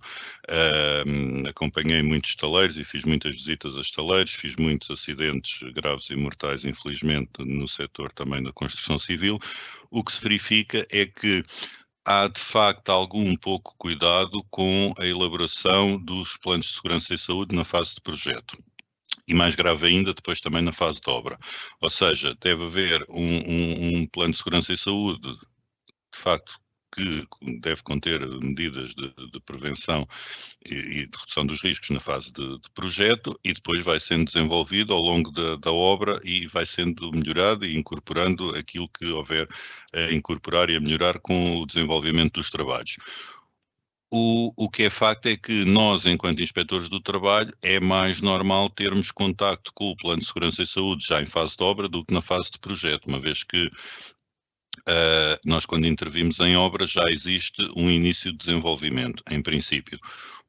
acompanhei muitos estaleiros e fiz muitas visitas a estaleiros, fiz muitos acidentes graves e mortais, infelizmente, no setor também da construção civil. O que se verifica é que há, de facto, algum pouco cuidado com a elaboração dos planos de segurança e saúde na fase de projeto. E mais grave ainda, depois também na fase de obra. Ou seja, deve haver um plano de segurança e saúde, de facto, que deve conter medidas de prevenção e de redução dos riscos na fase de projeto e depois vai sendo desenvolvido ao longo da obra e vai sendo melhorado e incorporando aquilo que houver a incorporar e a melhorar com o desenvolvimento dos trabalhos. O que é facto é que nós, enquanto inspectores do trabalho, é mais normal termos contacto com o Plano de Segurança e Saúde já em fase de obra do que na fase de projeto, uma vez que nós, quando intervimos em obra, já existe um início de desenvolvimento, em princípio.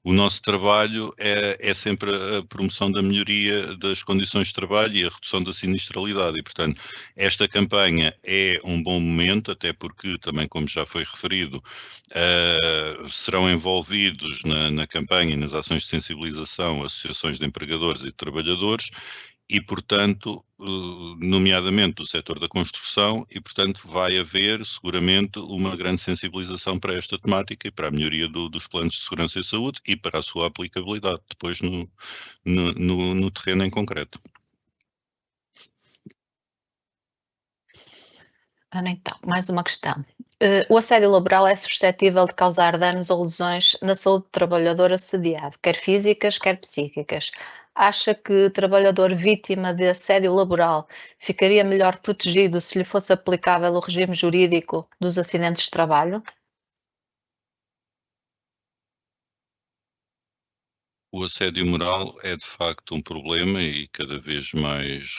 O nosso trabalho é sempre a promoção da melhoria das condições de trabalho e a redução da sinistralidade e, portanto, esta campanha é um bom momento, até porque, também como já foi referido, serão envolvidos na campanha e nas ações de sensibilização associações de empregadores e de trabalhadores e, portanto, nomeadamente do setor da construção, e, portanto, vai haver seguramente uma grande sensibilização para esta temática e para a melhoria dos planos de segurança e saúde e para a sua aplicabilidade depois no terreno em concreto. Ana, então, mais uma questão. O assédio laboral é suscetível de causar danos ou lesões na saúde do trabalhador assediado, quer físicas, quer psíquicas. Acha que o trabalhador vítima de assédio laboral ficaria melhor protegido se lhe fosse aplicável o regime jurídico dos acidentes de trabalho? O assédio moral é, de facto, um problema e cada vez mais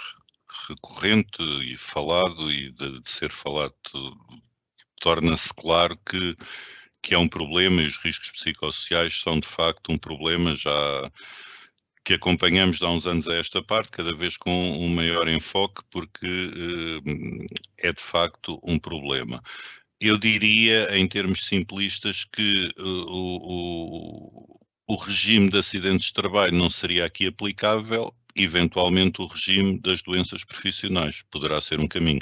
recorrente e falado, e de ser falado torna-se claro que é um problema e os riscos psicossociais são, de facto, um problema já que acompanhamos há uns anos a esta parte, cada vez com um maior enfoque, porque é de facto um problema. Eu diria, em termos simplistas, que o regime de acidentes de trabalho não seria aqui aplicável, eventualmente o regime das doenças profissionais poderá ser um caminho.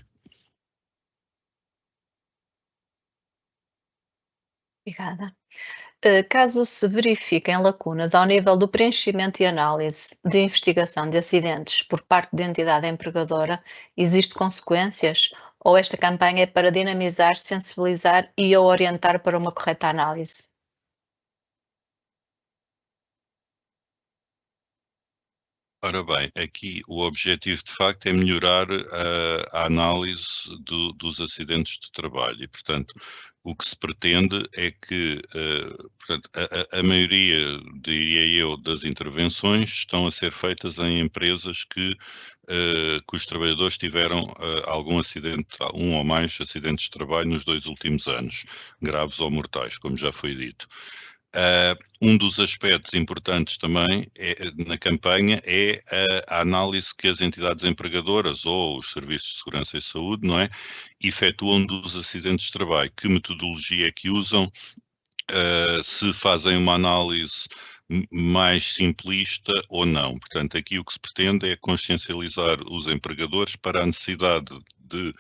Obrigada. Caso se verifiquem lacunas ao nível do preenchimento e análise de investigação de acidentes por parte da entidade empregadora, existem consequências ou esta campanha é para dinamizar, sensibilizar e orientar para uma correta análise? Ora bem, aqui o objetivo de facto é melhorar a análise dos acidentes de trabalho e, portanto, o que se pretende é que portanto, a maioria, diria eu, das intervenções estão a ser feitas em empresas cujos trabalhadores tiveram algum acidente, um ou mais acidentes de trabalho nos 2 últimos anos, graves ou mortais, como já foi dito. Um dos aspectos importantes também na campanha é a análise que as entidades empregadoras ou os serviços de segurança e saúde, não é, efetuam dos acidentes de trabalho. Que metodologia é que usam? Se fazem uma análise mais simplista ou não. Portanto, aqui o que se pretende é consciencializar os empregadores para a necessidade de,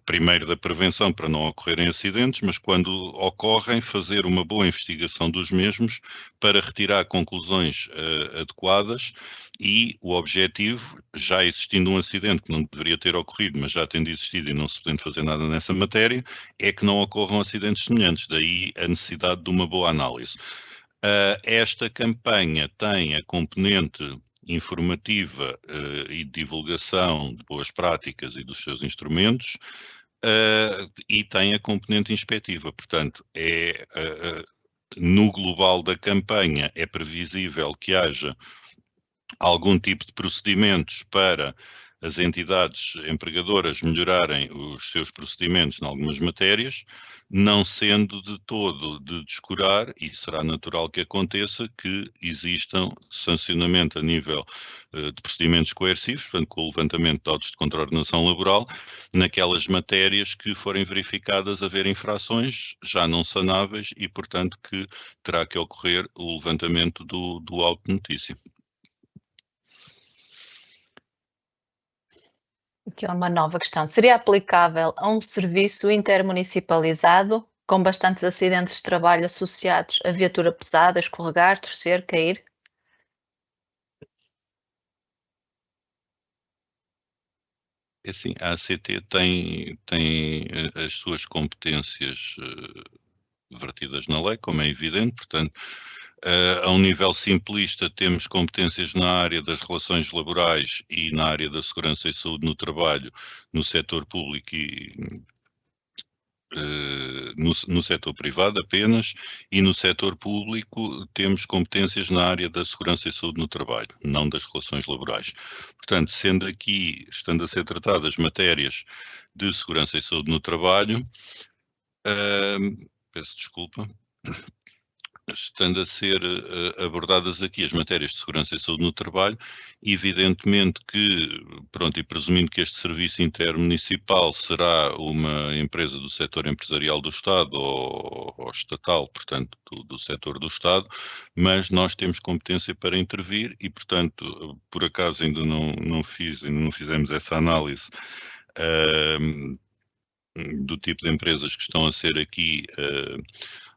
primeiro, da prevenção para não ocorrerem acidentes, mas quando ocorrem, fazer uma boa investigação dos mesmos para retirar conclusões adequadas e o objetivo, já existindo um acidente que não deveria ter ocorrido, mas já tendo existido e não se podendo fazer nada nessa matéria, é que não ocorram acidentes semelhantes, daí a necessidade de uma boa análise. Esta campanha tem a componente informativa e de divulgação de boas práticas e dos seus instrumentos e tem a componente inspectiva, portanto, no global da campanha é previsível que haja algum tipo de procedimentos para as entidades empregadoras melhorarem os seus procedimentos em algumas matérias, não sendo de todo de descurar, e será natural que aconteça, que existam sancionamento a nível de procedimentos coercivos, portanto, com o levantamento de autos de contraordenação laboral, naquelas matérias que forem verificadas haver infrações já não sanáveis e, portanto, que terá que ocorrer o levantamento do auto de notícia. Aqui é uma nova questão. Seria aplicável a um serviço intermunicipalizado com bastantes acidentes de trabalho associados a viatura pesada, escorregar, torcer, cair? Assim, a ACT tem as suas competências vertidas na lei, como é evidente, portanto, a um nível simplista, temos competências na área das relações laborais e na área da segurança e saúde no trabalho, no setor público e no setor privado apenas, e no setor público temos competências na área da segurança e saúde no trabalho, não das relações laborais. Portanto, estando a ser tratadas matérias de segurança e saúde no trabalho, peço desculpa, estando a ser abordadas aqui as matérias de segurança e saúde no trabalho, evidentemente que, pronto, e presumindo que este serviço intermunicipal será uma empresa do setor empresarial do Estado ou estatal, portanto, do setor do Estado, mas nós temos competência para intervir e, portanto, por acaso ainda não fizemos essa análise do tipo de empresas que estão a ser aqui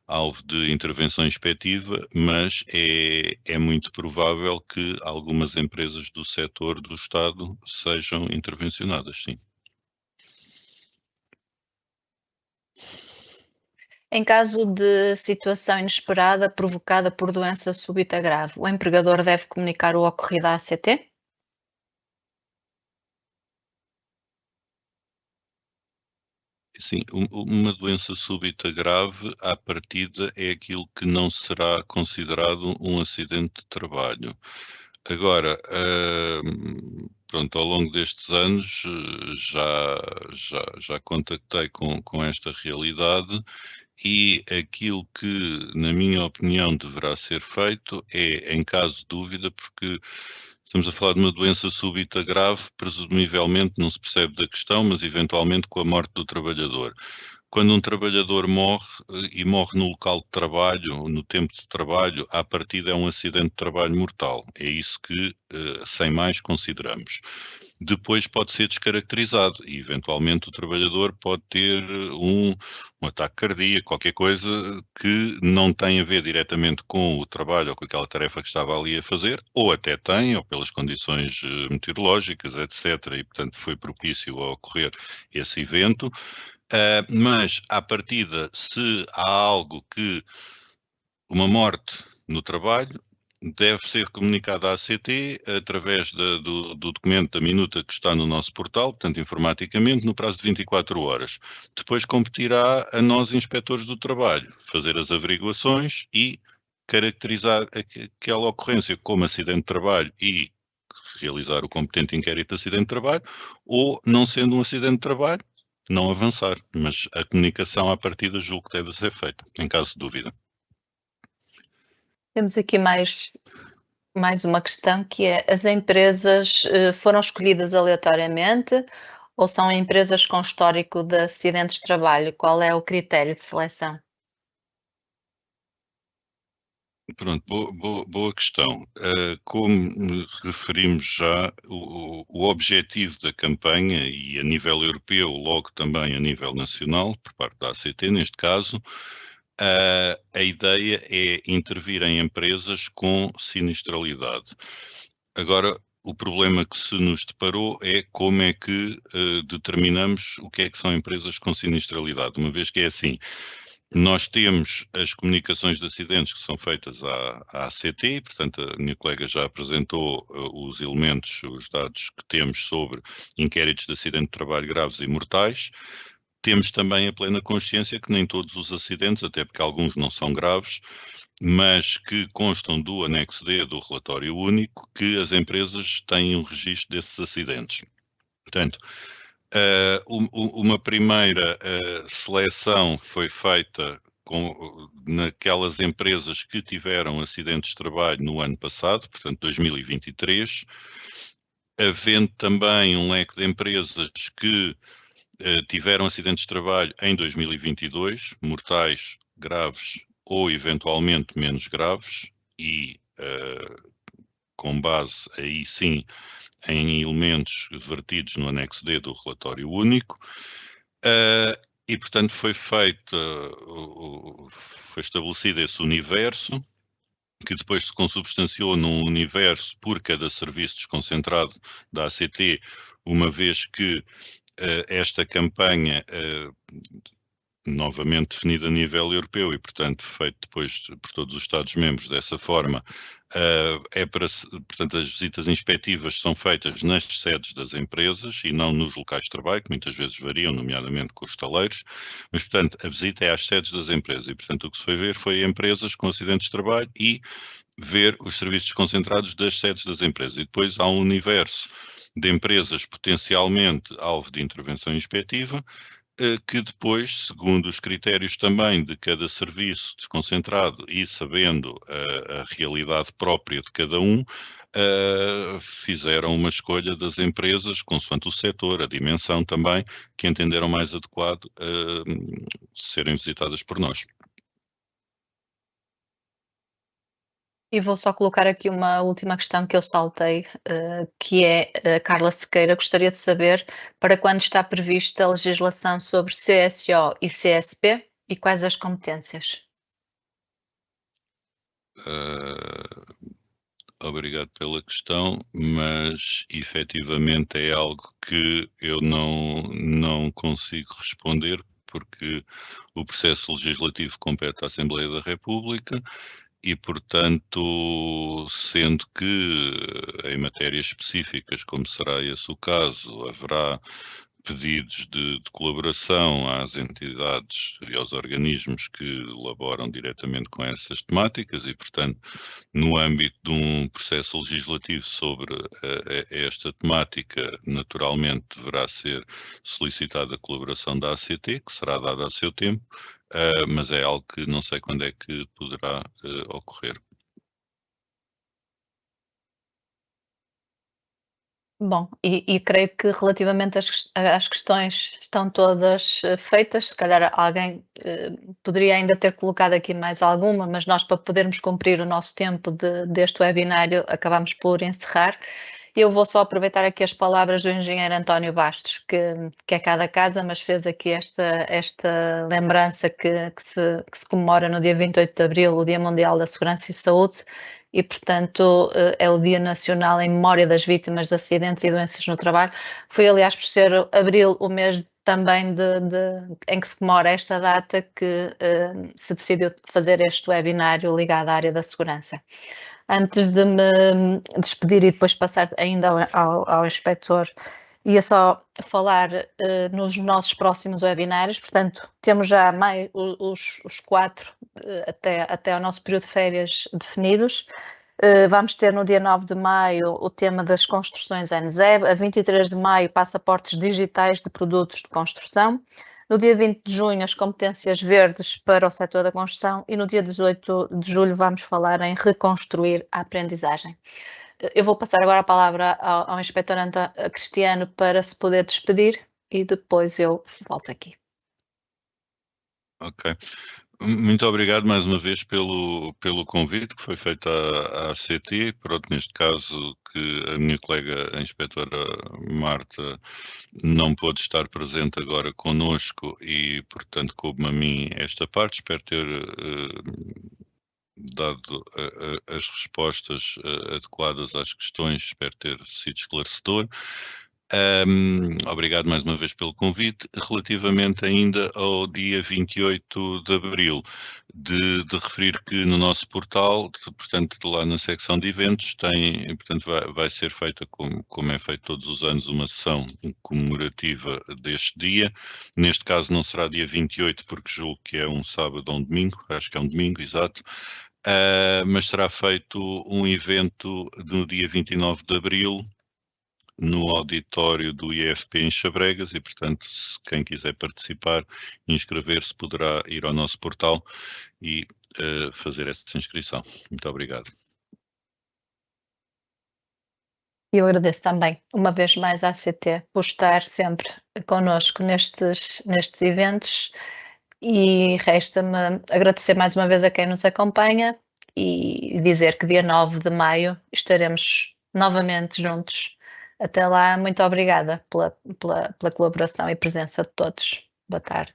alvo de intervenção inspectiva, mas é muito provável que algumas empresas do setor do Estado sejam intervencionadas, sim. Em caso de situação inesperada provocada por doença súbita grave, o empregador deve comunicar o ocorrido à ACT? Sim, uma doença súbita grave, à partida, é aquilo que não será considerado um acidente de trabalho. Agora, pronto, ao longo destes anos já contactei com esta realidade e aquilo que, na minha opinião, deverá ser feito é, em caso de dúvida, porque estamos a falar de uma doença súbita grave, presumivelmente não se percebe da questão, mas eventualmente com a morte do trabalhador. Quando um trabalhador morre e morre no local de trabalho, no tempo de trabalho, à partida é um acidente de trabalho mortal. É isso que, sem mais, consideramos. Depois pode ser descaracterizado e, eventualmente, o trabalhador pode ter um ataque cardíaco, qualquer coisa que não tem a ver diretamente com o trabalho ou com aquela tarefa que estava ali a fazer, ou até tem, ou pelas condições meteorológicas, etc. E, portanto, foi propício a ocorrer esse evento. Mas, à partida, se há algo uma morte no trabalho, deve ser comunicada à ACT através do documento da minuta que está no nosso portal, portanto, informaticamente, no prazo de 24 horas. Depois competirá a nós, inspectores do trabalho, fazer as averiguações e caracterizar aquela ocorrência como acidente de trabalho e realizar o competente inquérito de acidente de trabalho, ou, não sendo um acidente de trabalho, não avançar, mas a comunicação à partida julgo que deve ser feita, em caso de dúvida. Temos aqui mais uma questão, que é: as empresas foram escolhidas aleatoriamente ou são empresas com histórico de acidentes de trabalho? Qual é o critério de seleção? Pronto, boa questão. Como referimos já, o objetivo da campanha, e a nível europeu, logo também a nível nacional, por parte da ACT neste caso, a ideia é intervir em empresas com sinistralidade. Agora, o problema que se nos deparou é como é que determinamos o que é que são empresas com sinistralidade, uma vez que é assim: nós temos as comunicações de acidentes que são feitas à ACT, portanto a minha colega já apresentou os elementos, os dados que temos sobre inquéritos de acidente de trabalho graves e mortais. Temos também a plena consciência que nem todos os acidentes, até porque alguns não são graves, mas que constam do anexo D do relatório único, que as empresas têm um registro desses acidentes. Portanto, uma primeira seleção foi feita naquelas empresas que tiveram acidentes de trabalho no ano passado, portanto 2023, havendo também um leque de empresas que tiveram acidentes de trabalho em 2022, mortais, graves ou eventualmente menos graves, e com base aí sim em elementos vertidos no anexo D do relatório único, e portanto foi estabelecido esse universo, que depois se consubstanciou num universo por cada serviço desconcentrado da ACT, uma vez que esta campanha, novamente definida a nível europeu e, portanto, feito depois por todos os Estados-membros dessa forma, portanto, as visitas inspectivas são feitas nas sedes das empresas e não nos locais de trabalho, que muitas vezes variam, nomeadamente com os estaleiros, mas, portanto, a visita é às sedes das empresas e, portanto, o que se foi ver foi empresas com acidentes de trabalho e ver os serviços concentrados das sedes das empresas. E depois há um universo de empresas potencialmente alvo de intervenção inspectiva, que depois, segundo os critérios também de cada serviço desconcentrado e sabendo a realidade própria de cada um, fizeram uma escolha das empresas, consoante o setor, a dimensão também, que entenderam mais adequado serem visitadas por nós. E vou só colocar aqui uma última questão que eu saltei, que é: a Carla Sequeira gostaria de saber para quando está prevista a legislação sobre CSO e CSP e quais as competências? Obrigado pela questão, mas efetivamente é algo que eu não consigo responder, porque o processo legislativo compete à Assembleia da República e, portanto, sendo que em matérias específicas, como será esse o caso, haverá pedidos de colaboração às entidades e aos organismos que elaboram diretamente com essas temáticas e, portanto, no âmbito de um processo legislativo sobre esta temática, naturalmente deverá ser solicitada a colaboração da ACT, que será dada a seu tempo, mas é algo que não sei quando é que poderá ocorrer. Bom, e creio que relativamente às questões estão todas feitas. Se calhar alguém poderia ainda ter colocado aqui mais alguma, mas nós, para podermos cumprir o nosso tempo deste webinário, acabamos por encerrar. Eu vou só aproveitar aqui as palavras do engenheiro António Bastos, que é cá da casa, mas fez aqui esta lembrança que se comemora no dia 28 de Abril, o Dia Mundial da Segurança e Saúde, e, portanto, é o Dia Nacional em Memória das Vítimas de Acidentes e Doenças no Trabalho. Foi, aliás, por ser Abril o mês também em que se comemora esta data que se decidiu fazer este webinário ligado à área da segurança. Antes de me despedir e depois passar ainda ao inspetor, ia só falar nos nossos próximos webinários. Portanto, temos já os 4 até ao nosso período de férias definidos. Vamos ter no dia 9 de maio o tema das construções NZEB, a 23 de maio passaportes digitais de produtos de construção, No dia 20 de junho, as competências verdes para o setor da construção e no dia 18 de julho vamos falar em reconstruir a aprendizagem. Eu vou passar agora a palavra ao inspetor Cristiano para se poder despedir e depois eu volto aqui. Ok. Muito obrigado mais uma vez pelo convite que foi feito à ACT. Pronto, neste caso que a minha colega a inspetora Marta não pôde estar presente agora connosco e, portanto, coube-me a mim esta parte. Espero ter dado as respostas adequadas às questões, espero ter sido esclarecedor. Obrigado mais uma vez pelo convite. Relativamente ainda ao dia 28 de abril, de referir que no nosso portal, portanto, lá na secção de eventos, portanto, vai ser feita, como é feito todos os anos, uma sessão comemorativa deste dia. Neste caso não será dia 28, porque julgo que é um sábado ou um domingo, acho que é um domingo, exato. Mas será feito um evento no dia 29 de abril, no auditório do IFP em Chabregas e, portanto, se quem quiser participar, inscrever-se, poderá ir ao nosso portal e fazer essa inscrição. Muito obrigado. Eu agradeço também, uma vez mais, à ACT por estar sempre connosco nestes eventos e resta-me agradecer mais uma vez a quem nos acompanha e dizer que dia 9 de maio estaremos novamente juntos. Até lá, muito obrigada pela colaboração e presença de todos. Boa tarde.